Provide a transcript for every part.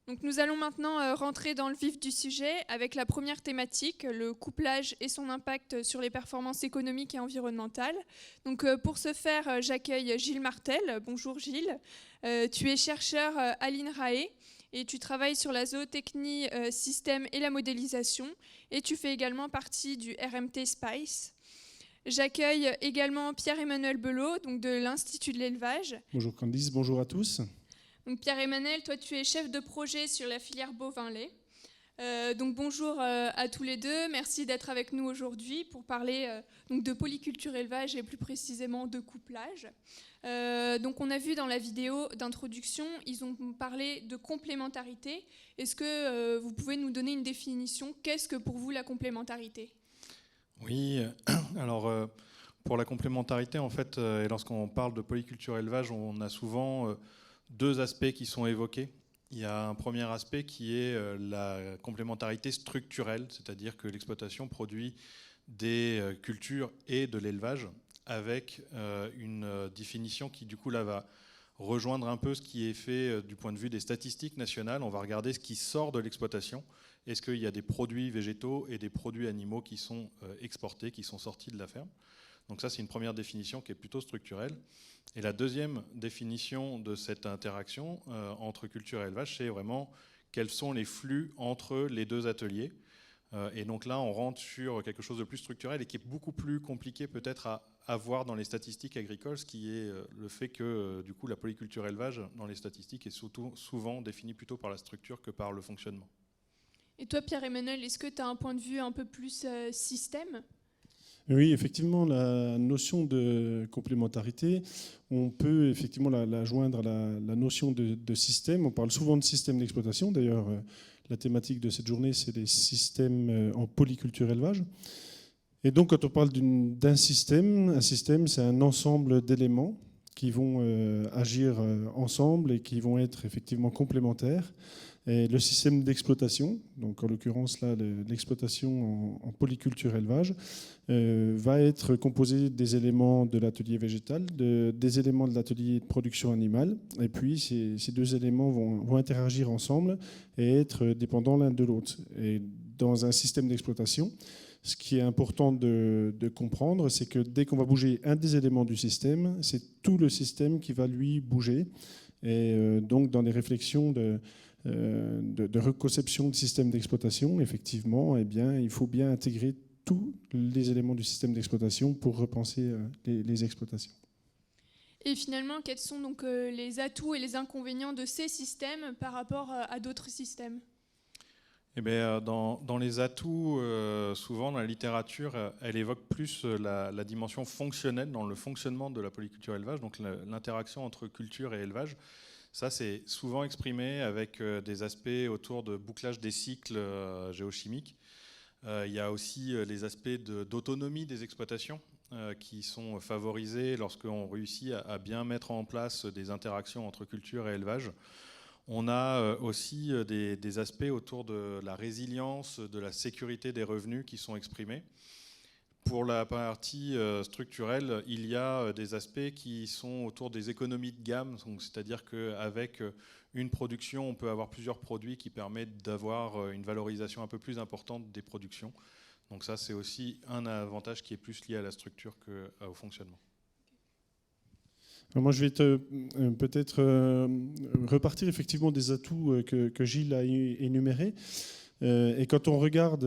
Donc nous allons maintenant rentrer dans le vif du sujet avec la première thématique, le couplage et son impact sur les performances économiques et environnementales. Donc pour ce faire, j'accueille Gilles Martel. Bonjour Gilles. Tu es chercheur à l'INRAE et tu travailles sur la zootechnie, système et la modélisation. Et tu fais également partie du RMT SPICE. J'accueille également Pierre-Emmanuel Belot, donc de l'Institut de l'élevage. Bonjour Candice, bonjour à tous. Donc Pierre-Emmanuel, toi tu es chef de projet sur la filière bovin-lait. Donc bonjour à tous les deux, merci d'être avec nous aujourd'hui pour parler donc de polyculture élevage et plus précisément de couplage. Donc on a vu dans la vidéo d'introduction, ils ont parlé de complémentarité. Est-ce que vous pouvez nous donner une définition? Qu'est-ce que pour vous la complémentarité? Oui, alors pour la complémentarité en fait, et lorsqu'on parle de polyculture élevage, on a souvent deux aspects qui sont évoqués. Il y a un premier aspect qui est la complémentarité structurelle, c'est-à-dire que l'exploitation produit des cultures et de l'élevage avec une définition qui du coup là va rejoindre un peu ce qui est fait du point de vue des statistiques nationales. On va regarder ce qui sort de l'exploitation. Est-ce qu'il y a des produits végétaux et des produits animaux qui sont exportés, qui sont sortis de la ferme? Donc ça, c'est une première définition qui est plutôt structurelle. Et la deuxième définition de cette interaction entre culture et élevage, c'est vraiment quels sont les flux entre les deux ateliers. Et donc là, on rentre sur quelque chose de plus structurel et qui est beaucoup plus compliqué peut-être à voir dans les statistiques agricoles, ce qui est le fait que du coup, la polyculture élevage dans les statistiques est surtout souvent définie plutôt par la structure que par le fonctionnement. Et toi, Pierre-Emmanuel, est-ce que tu as un point de vue un peu plus système ? Oui, effectivement, la notion de complémentarité, on peut effectivement la joindre à la notion de système. On parle souvent de système d'exploitation. D'ailleurs, la thématique de cette journée, c'est les systèmes en polyculture élevage. Et donc, quand on parle d'un système, un système, c'est un ensemble d'éléments qui vont agir ensemble et qui vont être effectivement complémentaires. Et le système d'exploitation, donc en l'occurrence là l'exploitation en polyculture élevage, va être composé des éléments de l'atelier végétal, des éléments de l'atelier de production animale, et puis ces deux éléments vont interagir ensemble et être dépendants l'un de l'autre. Et dans un système d'exploitation, ce qui est important de comprendre, c'est que dès qu'on va bouger un des éléments du système, c'est tout le système qui va lui bouger. Et donc dans les réflexions de reconception de système d'exploitation, effectivement, eh bien, il faut bien intégrer tous les éléments du système d'exploitation pour repenser les exploitations. Et finalement, quels sont donc les atouts et les inconvénients de ces systèmes par rapport à d'autres systèmes ? Eh bien, dans les atouts, souvent dans la littérature, elle évoque plus la dimension fonctionnelle dans le fonctionnement de la polyculture élevage, donc l'interaction entre culture et élevage. Ça, c'est souvent exprimé avec des aspects autour de bouclage des cycles géochimiques. Il y a aussi les aspects d'autonomie des exploitations qui sont favorisés lorsqu'on réussit à bien mettre en place des interactions entre culture et élevage. On a aussi des aspects autour de la résilience, de la sécurité des revenus qui sont exprimés. Pour la partie structurelle, il y a des aspects qui sont autour des économies de gamme, c'est-à-dire qu'avec une production, on peut avoir plusieurs produits qui permettent d'avoir une valorisation un peu plus importante des productions. Donc ça, c'est aussi un avantage qui est plus lié à la structure qu'au fonctionnement. Alors moi, je vais peut-être repartir effectivement des atouts que Gilles a énumérés. Et quand on regarde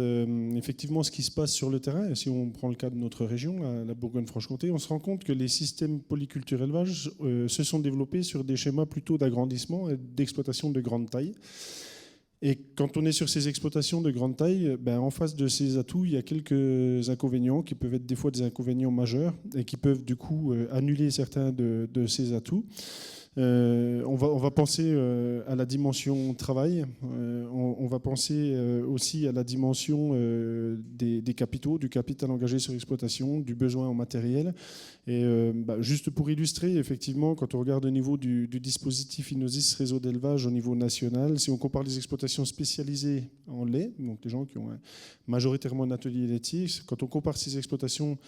effectivement ce qui se passe sur le terrain, si on prend le cas de notre région, la Bourgogne-Franche-Comté, on se rend compte que les systèmes polyculture élevage se sont développés sur des schémas plutôt d'agrandissement et d'exploitation de grande taille. Et quand on est sur ces exploitations de grande taille, en face de ces atouts, il y a quelques inconvénients qui peuvent être des fois des inconvénients majeurs et qui peuvent du coup annuler certains de ces atouts. On va penser à la dimension travail, on va penser aussi à la dimension des capitaux, du capital engagé sur l'exploitation, du besoin en matériel. Et juste pour illustrer, effectivement, quand on regarde au niveau du dispositif Inosis réseau d'élevage au niveau national, si on compare les exploitations spécialisées en lait, donc des gens qui ont majoritairement un atelier laitier, quand on compare ces exploitations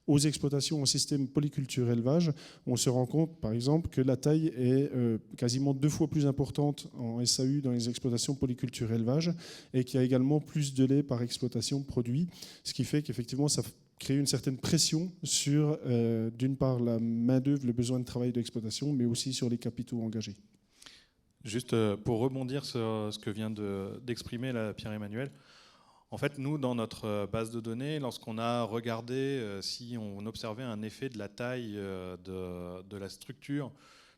aux exploitations en système polyculture élevage, on se rend compte par exemple que la taille est quasiment 2 fois plus importante en SAU dans les exploitations polyculture élevage et qu'il y a également plus de lait par exploitation produit, ce qui fait qu'effectivement ça crée une certaine pression sur d'une part la main-d'œuvre, le besoin de travail de l'exploitation, mais aussi sur les capitaux engagés. Juste pour rebondir sur ce que vient d'exprimer Pierre-Emmanuel, en fait, nous, dans notre base de données, lorsqu'on a regardé si on observait un effet de la taille de la structure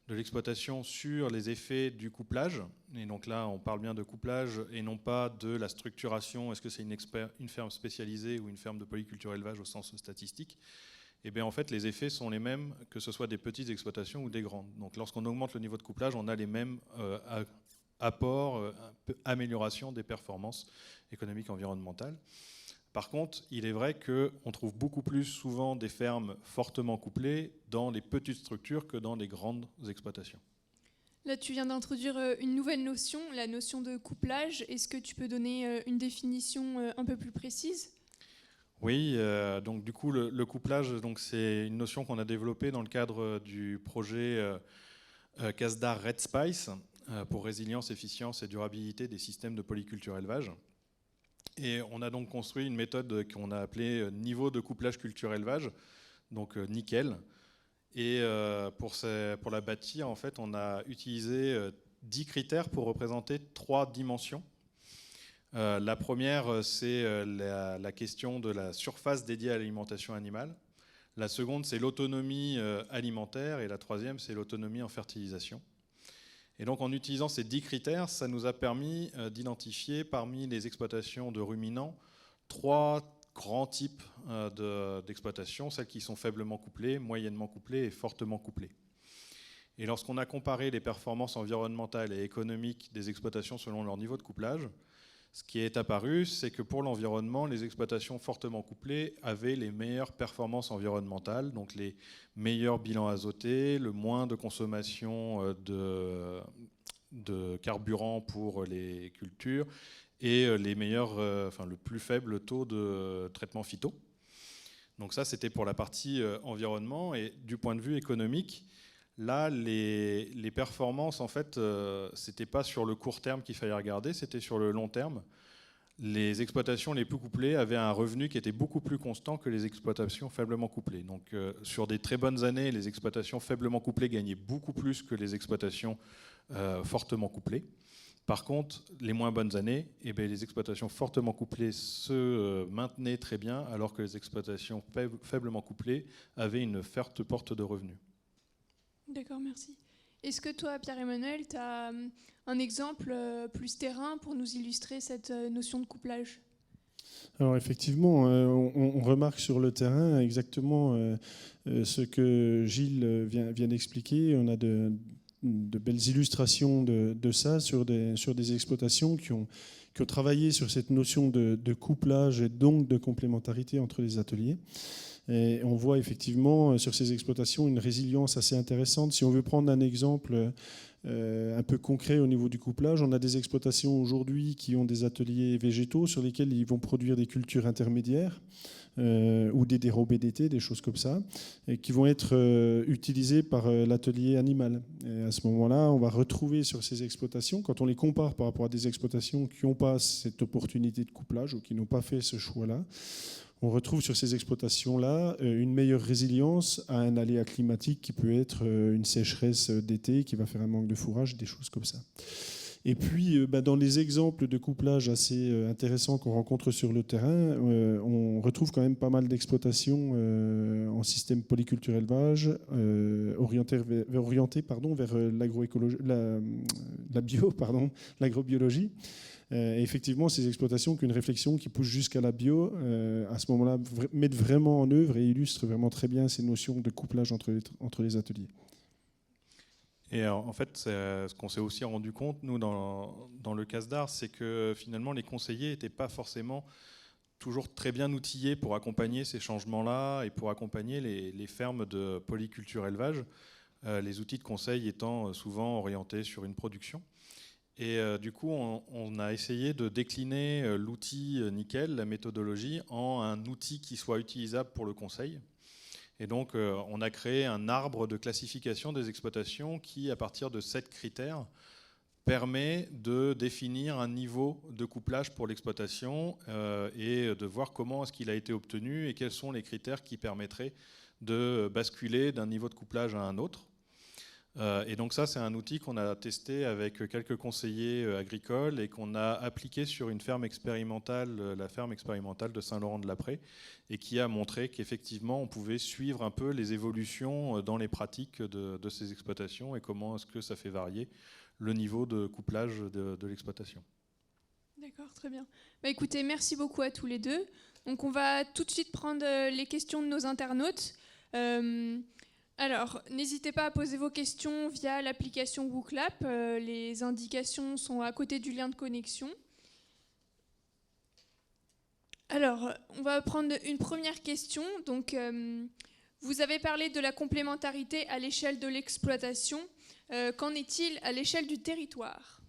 de l'exploitation sur les effets du couplage, et donc là, on parle bien de couplage et non pas de la structuration, est-ce que c'est une ferme spécialisée ou une ferme de polyculture élevage au sens statistique, et bien en fait, les effets sont les mêmes que ce soit des petites exploitations ou des grandes. Donc lorsqu'on augmente le niveau de couplage, on a les mêmes apports, amélioration des performances économiques environnementales. Par contre, il est vrai qu'on trouve beaucoup plus souvent des fermes fortement couplées dans les petites structures que dans les grandes exploitations. Là, tu viens d'introduire une nouvelle notion, la notion de couplage. Est-ce que tu peux donner une définition un peu plus précise ? Oui, donc du coup, le couplage, c'est une notion qu'on a développée dans le cadre du projet CASDAR Red Spice pour résilience, efficience et durabilité des systèmes de polyculture élevage. Et on a donc construit une méthode qu'on a appelée niveau de couplage culture-élevage, donc nickel. Et pour la bâtir, en fait, on a utilisé 10 critères pour représenter 3 dimensions. La première, c'est la question de la surface dédiée à l'alimentation animale. La seconde, c'est l'autonomie alimentaire. Et la troisième, c'est l'autonomie en fertilisation. Et donc en utilisant ces 10 critères, ça nous a permis d'identifier parmi les exploitations de ruminants 3 grands types d'exploitations, celles qui sont faiblement couplées, moyennement couplées et fortement couplées. Et lorsqu'on a comparé les performances environnementales et économiques des exploitations selon leur niveau de couplage, ce qui est apparu, c'est que pour l'environnement, les exploitations fortement couplées avaient les meilleures performances environnementales, donc les meilleurs bilans azotés, le moins de consommation de carburant pour les cultures et le plus faible taux de traitement phyto. Donc ça, c'était pour la partie environnement. Et du point de vue économique, là, les performances, en fait, c'était pas sur le court terme qu'il fallait regarder, c'était sur le long terme. Les exploitations les plus couplées avaient un revenu qui était beaucoup plus constant que les exploitations faiblement couplées. Donc, sur des très bonnes années, les exploitations faiblement couplées gagnaient beaucoup plus que les exploitations fortement couplées. Par contre, les moins bonnes années, les exploitations fortement couplées se maintenaient très bien, alors que les exploitations faiblement couplées avaient une forte porte de revenus. D'accord, merci. Est-ce que toi, Pierre-Emmanuel, tu as un exemple plus terrain pour nous illustrer cette notion de couplage ? Alors effectivement, on remarque sur le terrain exactement ce que Gilles vient d'expliquer. On a de belles illustrations de ça sur des exploitations qui ont travaillé sur cette notion de couplage et donc de complémentarité entre les ateliers. Et on voit effectivement sur ces exploitations une résilience assez intéressante. Si on veut prendre un exemple un peu concret au niveau du couplage, on a des exploitations aujourd'hui qui ont des ateliers végétaux sur lesquels ils vont produire des cultures intermédiaires ou des dérobés d'été, des choses comme ça, et qui vont être utilisées par l'atelier animal. Et à ce moment-là, on va retrouver sur ces exploitations, quand on les compare par rapport à des exploitations qui n'ont pas cette opportunité de couplage ou qui n'ont pas fait ce choix-là, on retrouve sur ces exploitations-là une meilleure résilience à un aléa climatique qui peut être une sécheresse d'été qui va faire un manque de fourrage, des choses comme ça. Et puis, dans les exemples de couplage assez intéressants qu'on rencontre sur le terrain, on retrouve quand même pas mal d'exploitations en système polyculture élevage orientées vers l'agroécologie, l'agrobiologie. Et effectivement, ces exploitations qui ont une réflexion qui pousse jusqu'à la bio, à ce moment-là, mettent vraiment en œuvre et illustrent vraiment très bien ces notions de couplage entre les ateliers. Et en fait, ce qu'on s'est aussi rendu compte, nous, dans le CASDAR, c'est que finalement, les conseillers n'étaient pas forcément toujours très bien outillés pour accompagner ces changements-là et pour accompagner les fermes de polyculture élevage, les outils de conseil étant souvent orientés sur une production. Et du coup, on a essayé de décliner l'outil nickel, la méthodologie, en un outil qui soit utilisable pour le conseil. Et donc, on a créé un arbre de classification des exploitations qui, à partir de 7 critères, permet de définir un niveau de couplage pour l'exploitation et de voir comment est-ce qu'il a été obtenu et quels sont les critères qui permettraient de basculer d'un niveau de couplage à un autre. Et donc ça, c'est un outil qu'on a testé avec quelques conseillers agricoles et qu'on a appliqué sur une ferme expérimentale, la ferme expérimentale de Saint-Laurent-de-Laprée, et qui a montré qu'effectivement, on pouvait suivre un peu les évolutions dans les pratiques de ces exploitations et comment est-ce que ça fait varier le niveau de couplage de l'exploitation. D'accord, très bien. Bah, écoutez, merci beaucoup à tous les deux. Donc on va tout de suite prendre les questions de nos internautes. Alors, n'hésitez pas à poser vos questions via l'application WooClap. Les indications sont à côté du lien de connexion. Alors, on va prendre une première question. Donc, vous avez parlé de la complémentarité à l'échelle de l'exploitation. Qu'en est-il à l'échelle du territoire ?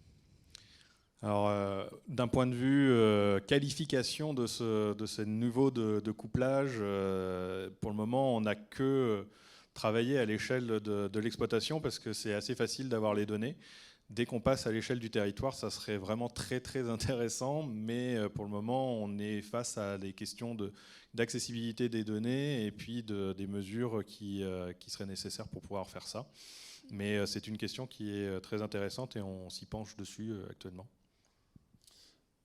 Alors, d'un point de vue qualification de ce niveau de couplage, pour le moment, on n'a que travaillé à l'échelle de l'exploitation parce que c'est assez facile d'avoir les données. Dès qu'on passe à l'échelle du territoire, ça serait vraiment très très intéressant, mais pour le moment, on est face à des questions d'accessibilité des données et puis des mesures qui seraient nécessaires pour pouvoir faire ça. Mais c'est une question qui est très intéressante et on s'y penche dessus actuellement.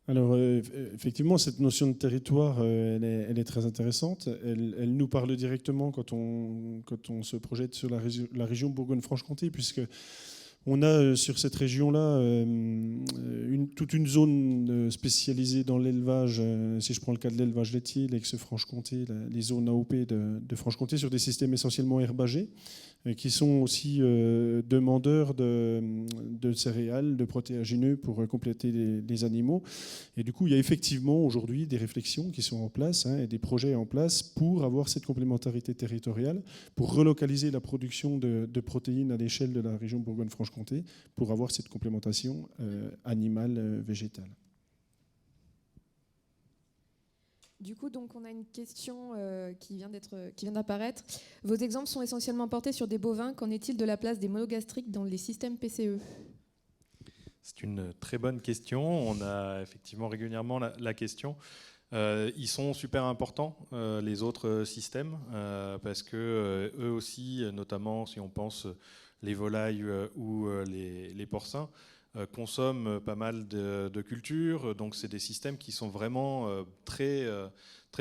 Alors, effectivement, cette notion de territoire, elle est très intéressante. Elle nous parle directement quand on se projette sur la région Bourgogne-Franche-Comté, puisque on a sur cette région-là toute une zone spécialisée dans l'élevage. Si je prends le cas de l'élevage laitier, l'ex-Franche-Comté, les zones AOP de Franche-Comté, sur des systèmes essentiellement herbagés, qui sont aussi demandeurs de céréales, de protéagineux pour compléter les animaux. Et du coup, il y a effectivement aujourd'hui des réflexions qui sont en place et des projets en place pour avoir cette complémentarité territoriale, pour relocaliser la production de protéines à l'échelle de la région Bourgogne-Franche-Comté, pour avoir cette complémentation animale-végétale. Du coup, donc, on a une question qui vient d'apparaître. Vos exemples sont essentiellement portés sur des bovins. Qu'en est-il de la place des monogastriques dans les systèmes PCE ? C'est une très bonne question. On a effectivement régulièrement la question. Ils sont super importants, les autres systèmes, parce que eux aussi, notamment si on pense les volailles ou les porcins, consomment pas mal de cultures. Donc c'est des systèmes qui sont vraiment très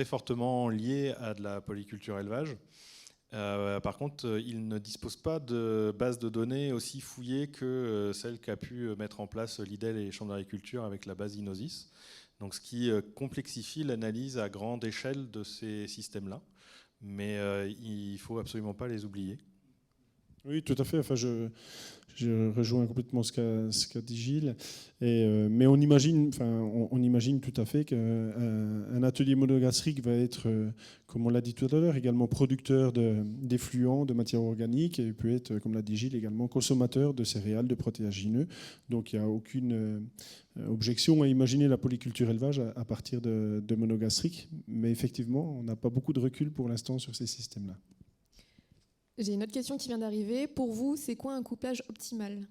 fortement liés à de la polyculture élevage. Par contre, ils ne disposent pas de bases de données aussi fouillées que celle qu'a pu mettre en place l'IDEL et les chambres d'agriculture avec la base INOSIS. Donc, ce qui complexifie l'analyse à grande échelle de ces systèmes-là. Mais il ne faut absolument pas les oublier. Oui, tout à fait. Enfin, je rejoins complètement ce qu'a dit Gilles. Mais on imagine tout à fait qu'un atelier monogastrique va être, comme on l'a dit tout à l'heure, également producteur d'effluents, de matières organiques, et peut être, comme l'a dit Gilles, également consommateur de céréales, de protéagineux. Donc il n'y a aucune objection à imaginer la polyculture élevage à partir de monogastriques. Mais effectivement, on n'a pas beaucoup de recul pour l'instant sur ces systèmes-là. J'ai une autre question qui vient d'arriver. Pour vous, c'est quoi un couplage optimal ?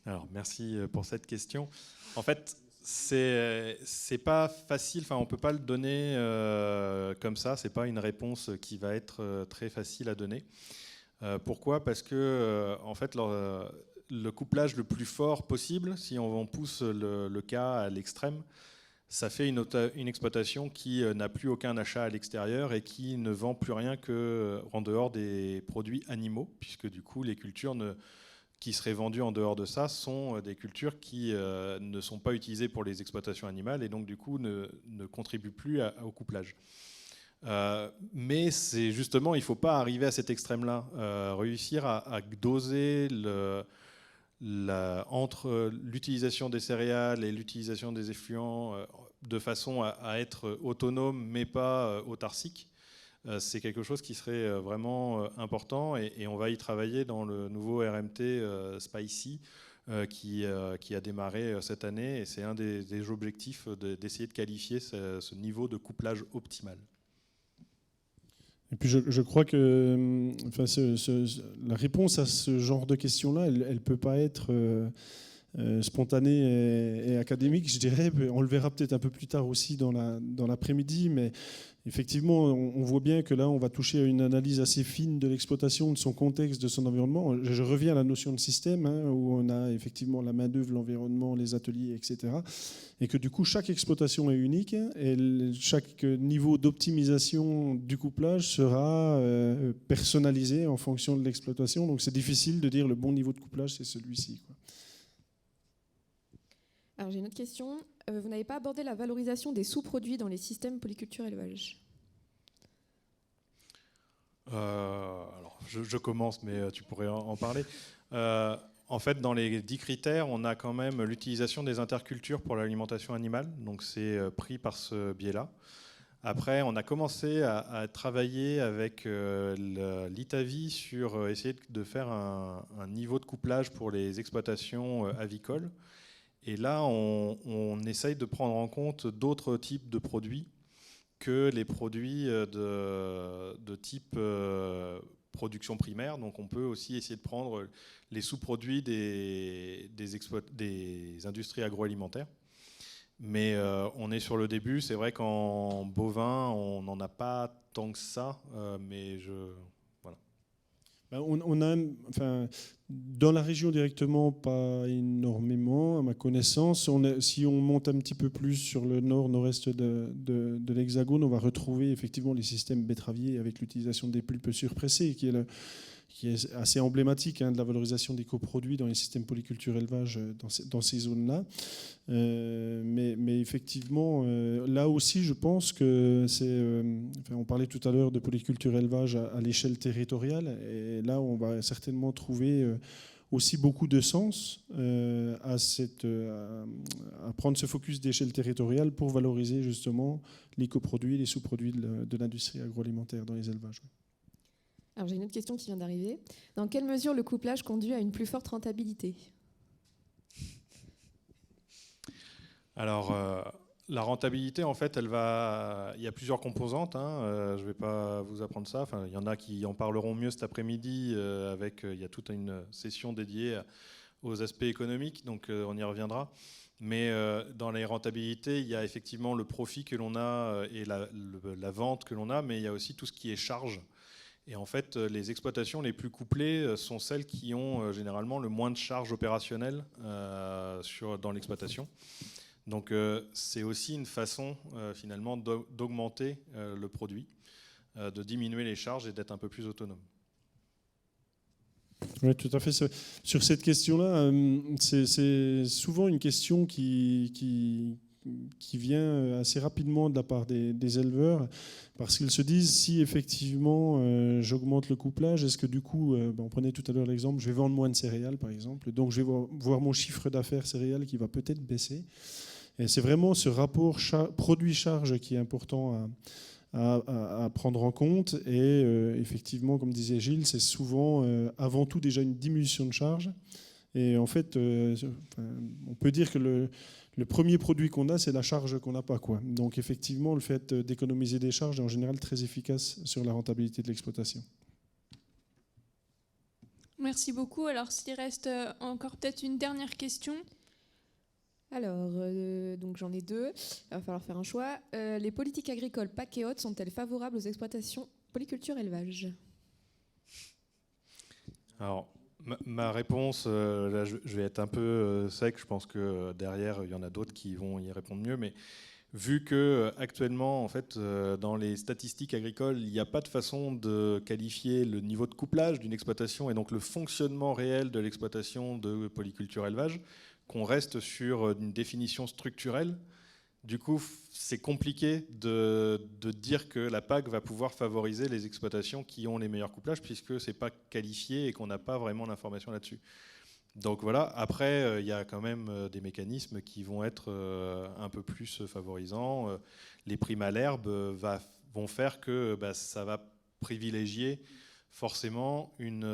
Alors, merci pour cette question. En fait, c'est pas facile. Enfin, on peut pas le donner comme ça. C'est pas une réponse qui va être très facile à donner. Pourquoi ? Parce que en fait, le couplage le plus fort possible, si on pousse le cas à l'extrême, ça fait une exploitation qui n'a plus aucun achat à l'extérieur et qui ne vend plus rien qu'en dehors des produits animaux, puisque du coup, les cultures qui seraient vendues en dehors de ça sont des cultures qui ne sont pas utilisées pour les exploitations animales et donc du coup ne contribuent plus au couplage. Mais c'est justement, il ne faut pas arriver à cet extrême-là. Réussir à doser entre l'utilisation des céréales et l'utilisation des effluents de façon à être autonome mais pas autarcique, c'est quelque chose qui serait vraiment important et on va y travailler dans le nouveau RMT Spicy qui a démarré cette année et c'est un des objectifs d'essayer de qualifier ce niveau de couplage optimal. Et puis je crois que enfin, la réponse à ce genre de questions-là, elle ne peut pas être spontanée et académique, je dirais. On le verra peut-être un peu plus tard aussi dans l'après-midi, mais effectivement, on voit bien que là, on va toucher à une analyse assez fine de l'exploitation, de son contexte, de son environnement. Je reviens à la notion de système, où on a effectivement la main-d'œuvre, l'environnement, les ateliers, etc. Et que du coup, chaque exploitation est unique et chaque niveau d'optimisation du couplage sera personnalisé en fonction de l'exploitation. Donc c'est difficile de dire le bon niveau de couplage, c'est celui-ci, quoi. Alors j'ai une autre question. Vous n'avez pas abordé la valorisation des sous-produits dans les systèmes polyculture élevage. Alors, je commence, mais tu pourrais en parler. En fait, dans les 10 critères, on a quand même l'utilisation des intercultures pour l'alimentation animale. Donc c'est pris par ce biais-là. Après, on a commencé à travailler avec l'ITAVI sur essayer de faire un niveau de couplage pour les exploitations avicoles. Et là, on essaye de prendre en compte d'autres types de produits que les produits de type production primaire. Donc on peut aussi essayer de prendre les sous-produits des industries agroalimentaires. Mais on est sur le début. C'est vrai qu'en bovin, on n'en a pas tant que ça. Mais voilà. On a, enfin, dans la région directement, pas énormément, à ma connaissance. Si on monte un petit peu plus sur le nord-nord-est de l'Hexagone, on va retrouver effectivement les systèmes betteraviers avec l'utilisation des pulpes surpressées, qui est assez emblématique de la valorisation des coproduits dans les systèmes polyculture élevage dans ces zones-là. Mais effectivement, là aussi, je pense que c'est... on parlait tout à l'heure de polyculture élevage à l'échelle territoriale, et là, on va certainement trouver aussi beaucoup de sens à prendre ce focus d'échelle territoriale pour valoriser justement les coproduits, les sous-produits de l'industrie agroalimentaire dans les élevages. Alors j'ai une autre question qui vient d'arriver. Dans quelle mesure le couplage conduit à une plus forte rentabilité ? Alors, la rentabilité, en fait, il y a plusieurs composantes. Je ne vais pas vous apprendre ça. Enfin, il y en a qui en parleront mieux cet après-midi. Il y a toute une session dédiée aux aspects économiques, donc on y reviendra. Mais dans les rentabilités, il y a effectivement le profit que l'on a et la vente que l'on a, mais il y a aussi tout ce qui est charge. Et en fait, les exploitations les plus couplées sont celles qui ont généralement le moins de charges opérationnelles dans l'exploitation. Donc c'est aussi une façon finalement d'augmenter le produit, de diminuer les charges et d'être un peu plus autonome. Oui, tout à fait. Sur cette question-là, c'est souvent une question qui vient assez rapidement de la part des éleveurs, parce qu'ils se disent, si effectivement j'augmente le couplage, est-ce que du coup, on prenait tout à l'heure l'exemple, je vais vendre moins de céréales par exemple, donc je vais voir mon chiffre d'affaires céréales qui va peut-être baisser. Et c'est vraiment ce rapport produit-charge qui est important à prendre en compte. Et effectivement, comme disait Gilles, c'est souvent avant tout déjà une diminution de charge. Et en fait, on peut dire que le premier produit qu'on a, c'est la charge qu'on n'a pas, quoi. Donc effectivement, le fait d'économiser des charges est en général très efficace sur la rentabilité de l'exploitation. Merci beaucoup. Alors s'il reste encore peut-être une dernière question. Alors, donc j'en ai deux. Il va falloir faire un choix. Les politiques agricoles PAC et autres sont-elles favorables aux exploitations polyculture élevage ? Alors, ma réponse, là, je vais être un peu sec. Je pense que derrière, il y en a d'autres qui vont y répondre mieux. Mais vu que actuellement, en fait, dans les statistiques agricoles, il n'y a pas de façon de qualifier le niveau de couplage d'une exploitation et donc le fonctionnement réel de l'exploitation de polyculture élevage, qu'on reste sur une définition structurelle. Du coup, c'est compliqué de dire que la PAC va pouvoir favoriser les exploitations qui ont les meilleurs couplages, puisque ce n'est pas qualifié et qu'on n'a pas vraiment l'information là-dessus. Donc voilà, après, il y a quand même des mécanismes qui vont être un peu plus favorisants. Les primes à l'herbe vont faire que ça va privilégier forcément une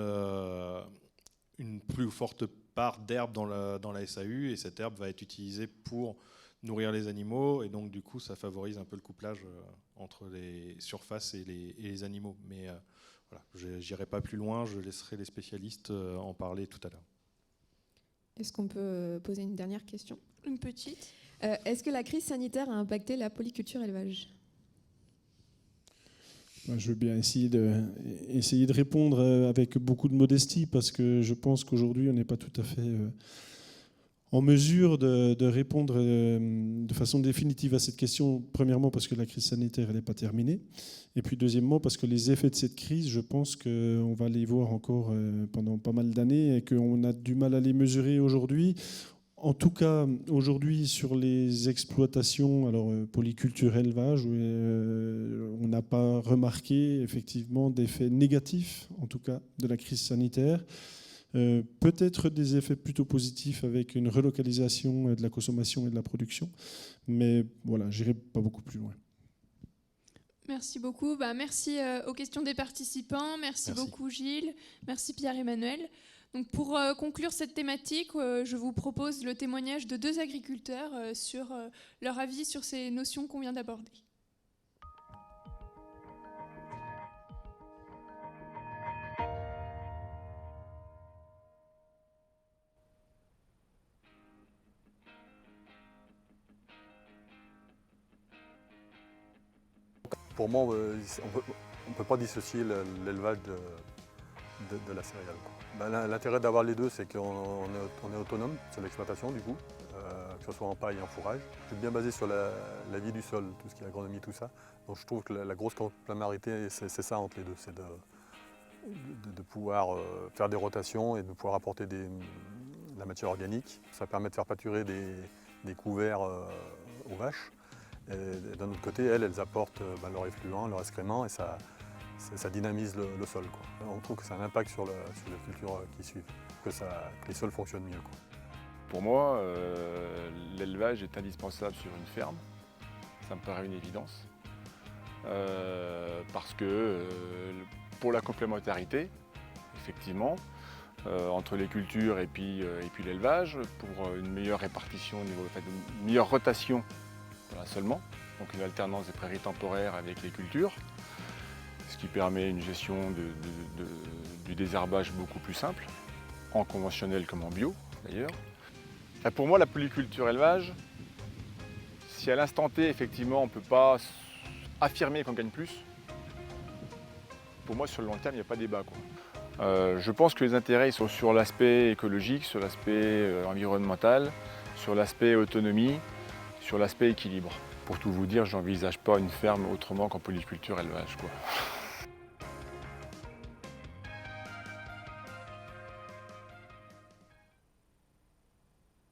plus forte part d'herbe dans la SAU, et cette herbe va être utilisée pour nourrir les animaux, et donc du coup ça favorise un peu le couplage entre les surfaces et les animaux. Mais voilà, je n'irai pas plus loin, je laisserai les spécialistes en parler tout à l'heure. Est-ce qu'on peut poser une dernière question? Une petite. Est-ce que la crise sanitaire a impacté la polyculture élevage? Je veux bien essayer de répondre avec beaucoup de modestie, parce que je pense qu'aujourd'hui, on n'est pas tout à fait en mesure de répondre de façon définitive à cette question. Premièrement, parce que la crise sanitaire n'est pas terminée. Et puis deuxièmement, parce que les effets de cette crise, je pense qu'on va les voir encore pendant pas mal d'années et qu'on a du mal à les mesurer aujourd'hui. En tout cas, aujourd'hui, sur les exploitations, alors polyculture, élevage, on n'a pas remarqué effectivement d'effets négatifs, en tout cas, de la crise sanitaire. Peut-être des effets plutôt positifs avec une relocalisation de la consommation et de la production. Mais voilà, je n'irai pas beaucoup plus loin. Merci beaucoup. Merci aux questions des participants. Merci beaucoup Gilles. Merci Pierre-Emmanuel. Donc pour conclure cette thématique, je vous propose le témoignage de 2 agriculteurs sur leur avis sur ces notions qu'on vient d'aborder. Pour moi, on ne peut pas dissocier l'élevage de la céréale. L'intérêt d'avoir les deux, c'est qu'on est autonome sur l'exploitation du coup, que ce soit en paille et en fourrage. Je suis bien basé sur la vie du sol, tout ce qui est agronomie, tout ça. Donc je trouve que la grosse complémentarité, c'est ça entre les deux, c'est de pouvoir faire des rotations et de pouvoir apporter de la matière organique. Ça permet de faire pâturer des couverts aux vaches. Et d'un autre côté, elles apportent leur effluent, leur excrément, et ça dynamise le sol, quoi. On trouve que ça a un impact sur les cultures qui suivent, que les sols fonctionnent mieux, quoi. Pour moi, l'élevage est indispensable sur une ferme. Ça me paraît une évidence. Parce que pour la complémentarité, effectivement, entre les cultures et puis l'élevage, pour une meilleure répartition, une meilleure rotation dans l'assolement, donc une alternance des prairies temporaires avec les cultures, ce qui permet une gestion du désherbage beaucoup plus simple, en conventionnel comme en bio d'ailleurs. Et pour moi, la polyculture élevage, si à l'instant T, effectivement, on ne peut pas affirmer qu'on gagne plus, pour moi, sur le long terme, il n'y a pas débat, quoi. Je pense que les intérêts sont sur l'aspect écologique, sur l'aspect environnemental, sur l'aspect autonomie, sur l'aspect équilibre. Pour tout vous dire, je n'envisage pas une ferme autrement qu'en polyculture élevage, quoi.